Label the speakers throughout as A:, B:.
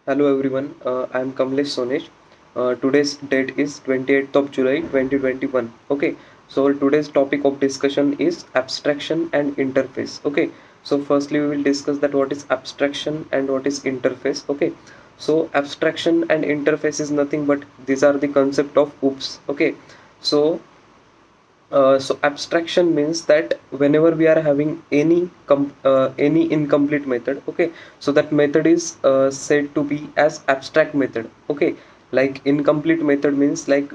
A: Hello everyone, I am Kamlesh Sonesh. Today's date is 28th of July 2021. Okay, so today's topic of discussion is abstraction and interface. Okay, so firstly we will discuss that what is abstraction and what is interface. Okay, so abstraction and interface is nothing but these are the concept of OOPS. Okay, so so abstraction means that whenever we are having any incomplete method, okay, so that method is said to be as abstract method. Okay, like incomplete method means like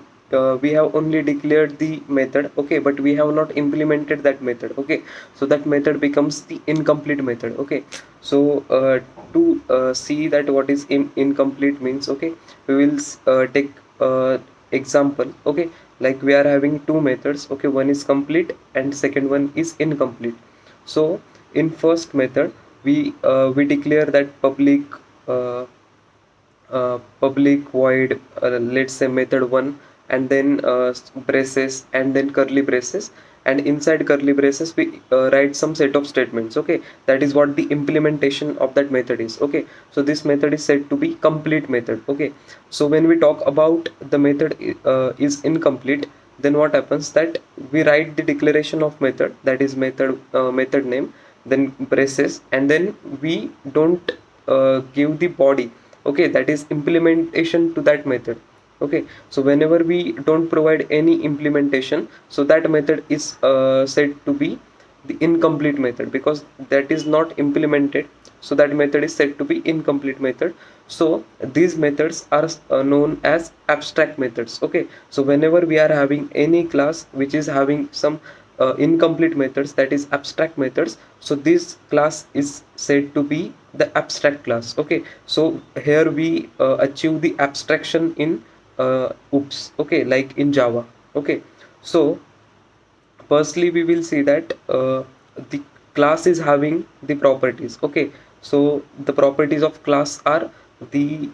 A: we have only declared the method, okay, but we have not implemented that method. Okay, so that method becomes the incomplete method. Okay, so to see that what is incomplete means, okay, we will take example. Okay, like we are having two methods, okay, one is complete and second one is incomplete. So in first method we declare that public void, let's say method 1, and then braces and then curly braces, and inside curly braces we write some set of statements. Okay, that is what the implementation of that method is. Okay, so this method is said to be complete method. Okay, so when we talk about the method is incomplete, then what happens that we write the declaration of method, that is method name, then braces, and then we don't give the body, okay, that is implementation to that method. Okay, so whenever we don't provide any implementation, so that method is said to be the incomplete method, because that is not implemented, so that method is said to be incomplete method. So these methods are known as abstract methods. Okay, so whenever we are having any class which is having some incomplete methods, that is abstract methods, so this class is said to be the abstract class. Okay, so here we achieve the abstraction in OOPS, okay, like in Java. Okay, so firstly we will see that the class is having the properties. Okay, so the properties of class are the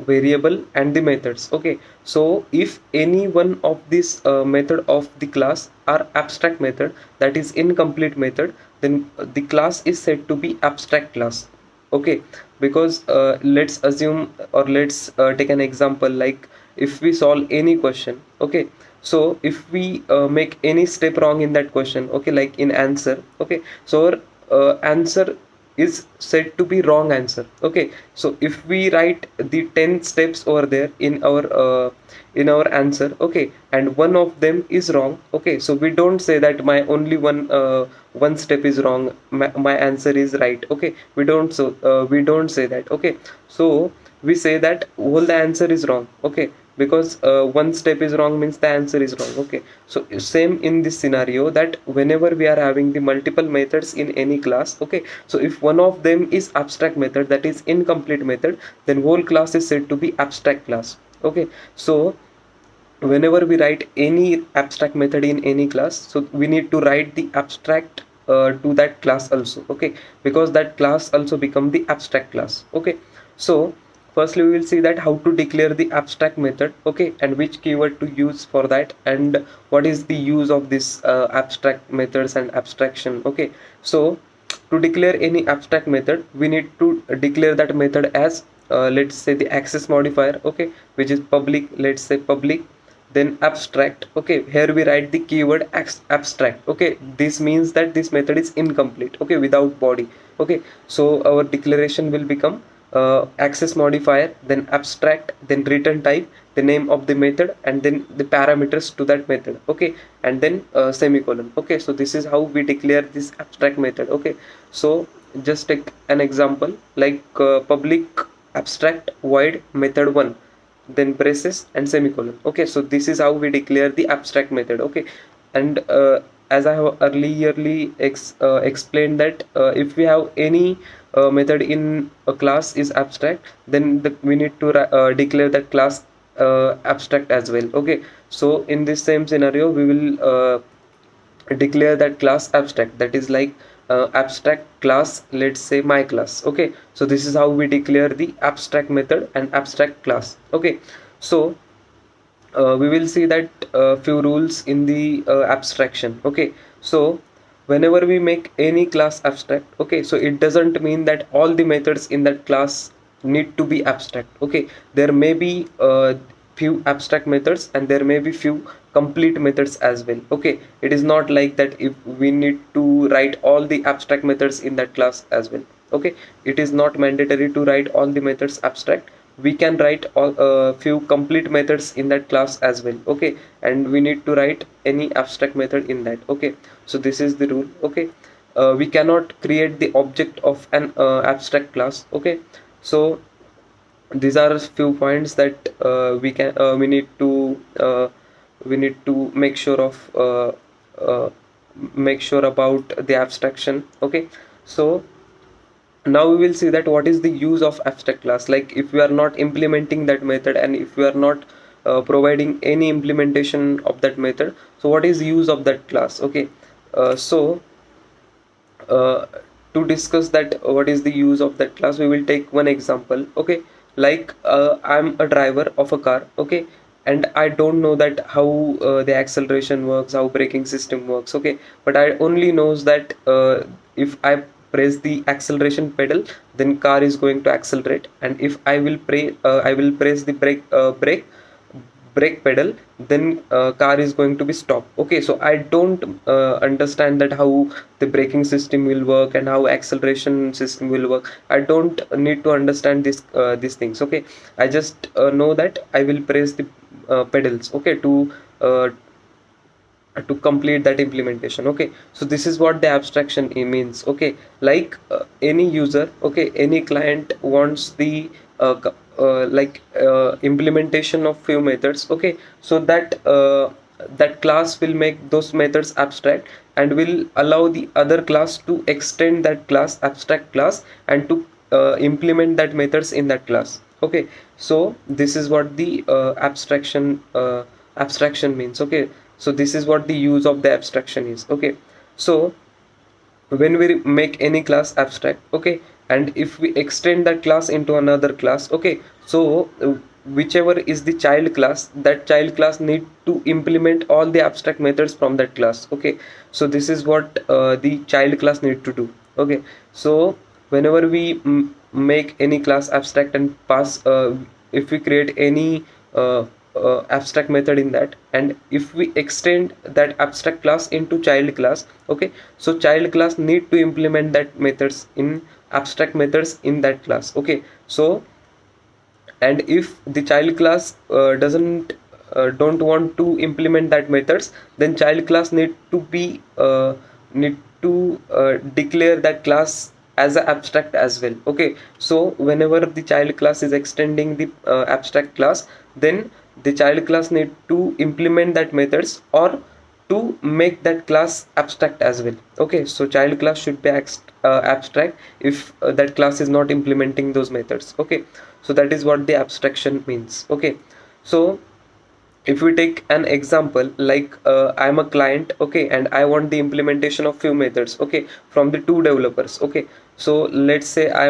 A: variable and the methods. Okay, so if any one of this method of the class are abstract method, that is incomplete method, then the class is said to be abstract class. Okay, because let's assume, or let's take an example, like if we solve any question. Okay, so if we make any step wrong in that question, okay, like in answer, okay, so our answer is said to be wrong answer. Okay, so if we write the 10 steps over there in our answer, okay, and one of them is wrong, okay, so we don't say that my only one step is wrong, my answer is right. Okay, we don't say that. Okay, so we say that whole the answer is wrong. Okay, because one step is wrong means the answer is wrong. Okay, so same in this scenario, that whenever we are having the multiple methods in any class, okay, so if one of them is abstract method, that is incomplete method, then whole class is said to be abstract class. Okay, so whenever we write any abstract method in any class, so we need to write the abstract to that class also. Okay, because that class also become the abstract class. Okay, so firstly we will see that how to declare the abstract method, okay, and which keyword to use for that, and what is the use of this abstract methods and abstraction. Okay, so to declare any abstract method, we need to declare that method as let's say the access modifier, okay, which is public, let's say public, then abstract. Okay, here we write the keyword abstract. Okay, this means that this method is incomplete, okay, without body. Okay, so our declaration will become access modifier, then abstract, then return type, the name of the method, and then the parameters to that method. Okay, and then semicolon. Okay, so this is how we declare this abstract method. Okay, so just take an example, like public abstract void method 1, then braces and semicolon. Okay, so this is how we declare the abstract method. Okay, and as I have earlierly explained that if we have any method in a class is abstract, then we need to declare that class abstract as well. Okay, so in this same scenario we will declare that class abstract, that is like abstract class, let's say my class. Okay, so this is how we declare the abstract method and abstract class. Okay, so we will see that few rules in the abstraction. Okay, so whenever we make any class abstract, okay, so it doesn't mean that all the methods in that class need to be abstract. Okay, there may be few abstract methods and there may be few complete methods as well. Okay, it is not like that if we need to write all the abstract methods in that class as well. Okay, it is not mandatory to write all the methods abstract. We can write all few complete methods in that class as well. Okay, and we need to write any abstract method in that. Okay, so this is the rule. Okay, we cannot create the object of an abstract class. Okay, so these are a few points that we need to uh, make sure about the abstraction. Okay, so now we will see that what is the use of abstract class. Like if we are not implementing that method and if we are not providing any implementation of that method, so what is use of that class? Okay, so uh, to discuss that what is the use of that class, we will take one example. Okay, like I'm a driver of a car. Okay, and I don't know that how the acceleration works, how braking system works. Okay, but I only knows that if I press the acceleration pedal, then car is going to accelerate, and if I will press the brake pedal, then car is going to be stopped. Okay, so I don't understand that how the braking system will work and how acceleration system will work. I don't need to understand these things. Okay, I just know that I will press the pedals, okay, uh, to complete that implementation. Okay, so this is what the abstraction means. Okay, like any user, okay, any client wants the implementation of few methods. Okay, so that class will make those methods abstract and will allow the other class to extend that class, abstract class, and to implement that methods in that class. Okay, so this is what the abstraction means. Okay, so this is what the use of the abstraction is. Okay, so when we make any class abstract, okay, and if we extend that class into another class, okay, so whichever is the child class, that child class need to implement all the abstract methods from that class. Okay, so this is what the child class need to do. Okay, so whenever we make any class abstract and pass if we create any abstract method in that, and if we extend that abstract class into child class, okay, so child class need to implement that methods in abstract methods in that class. Okay, so and if the child class doesn't don't want to implement that methods, then child class need to declare that class as a abstract as well. Okay, so whenever the child class is extending the abstract class, then the child class need to implement that methods or to make that class abstract as well. Okay, so child class should be abstract if that class is not implementing those methods. Okay, so that is what the abstraction means. Okay, so if we take an example, like I'm a client, okay, and I want the implementation of few methods, okay, from the two developers. Okay, so let's say I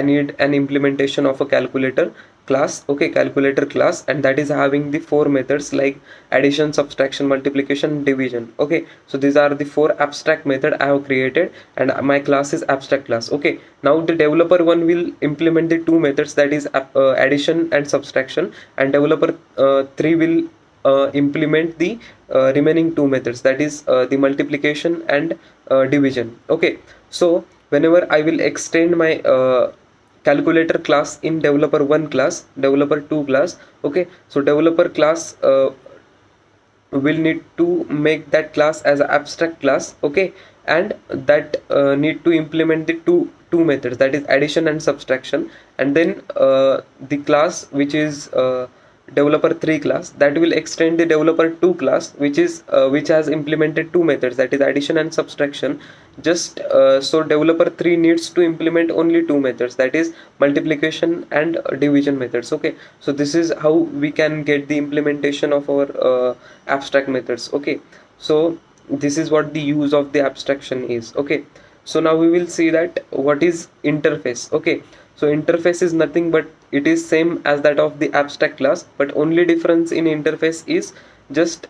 A: need an implementation of a calculator class. Okay, calculator class, and that is having the four methods like addition, subtraction, multiplication, division. Okay, so these are the four abstract method I have created, and my class is abstract class. Okay, now the developer one will implement the two methods, that is addition and subtraction, and developer 3 will implement the remaining two methods, that is the multiplication and division. Okay, so whenever I will extend my calculator class in developer 1 class, developer 2 class, okay, so developer class will need to make that class as an abstract class. Okay, and that need to implement the two methods, that is addition and subtraction, and then the class which is developer 3 class, that will extend the developer 2 class which has implemented two methods, that is addition and subtraction. Just so developer 3 needs to implement only two methods, that is multiplication and division methods. Okay, so this is how we can get the implementation of our abstract methods. Okay, so this is what the use of the abstraction is. Okay, so now we will see that what is interface. Okay, so interface is nothing but it is same as that of the abstract class, but only difference in interface is just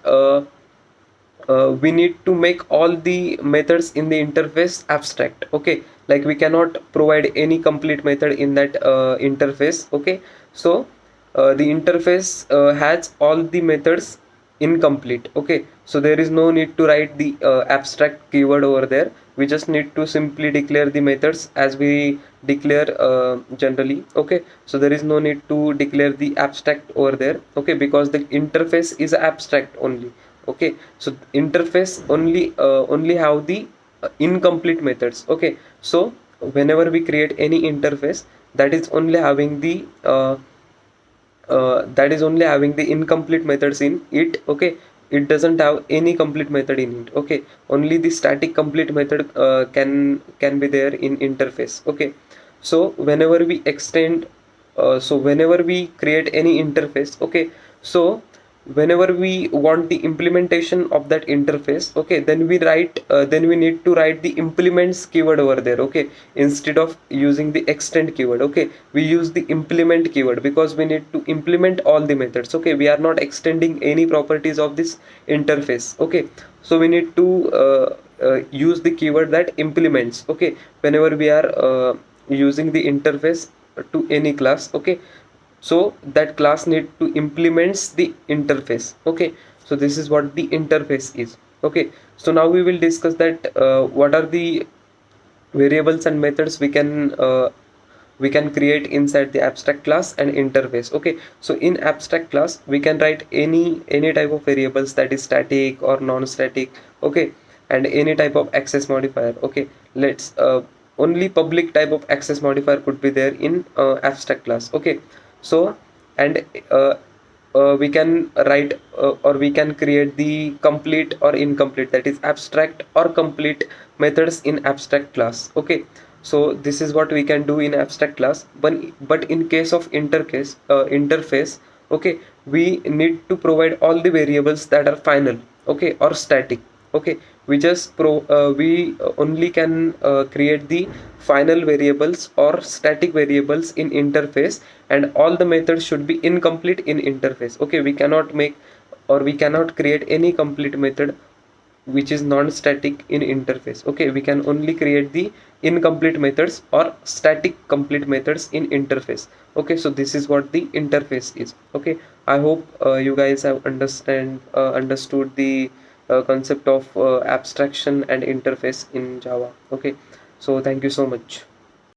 A: we need to make all the methods in the interface abstract. Okay, like we cannot provide any complete method in that interface. Okay, so the interface has all the methods incomplete. Okay, so there is no need to write the abstract keyword over there. We just need to simply declare the methods as we declare generally. Okay, so there is no need to declare the abstract over there. Okay, because the interface is abstract only. Okay, so interface only have the incomplete methods. Okay, so whenever we create any interface, that is only having the incomplete methods in it. Okay, it doesn't have any complete method in it. Okay, only the static complete method can be there in interface. Okay, so whenever we create any interface, okay, so whenever we want the implementation of that interface, okay, then we need to write the implements keyword over there. Okay, instead of using the extend keyword, okay, we use the implement keyword because we need to implement all the methods. Okay, we are not extending any properties of this interface. Okay, so we need to use the keyword that implements. Okay, whenever we are using the interface to any class. Okay, so that class need to implements the interface. Okay, so this is what the interface is. Okay, so now we will discuss that what are the variables and methods we can create inside the abstract class and interface. Okay, so in abstract class we can write any type of variables, that is static or non-static. Okay, and any type of access modifier. Okay, let's only public type of access modifier could be there in abstract class. Okay, so and we can write or we can create the complete or incomplete, that is abstract or complete methods in abstract class. Okay, so this is what we can do in abstract class. But in case of interface, okay, we need to provide all the variables that are final, okay, or static. Okay, we only can create the final variables or static variables in interface, and all the methods should be incomplete in interface. Okay, we cannot make or we cannot create any complete method which is non-static in interface. Okay, we can only create the incomplete methods or static complete methods in interface. Okay, so this is what the interface is. Okay, I hope you guys have understood the concept of abstraction and interface in Java. Okay, so thank you so much.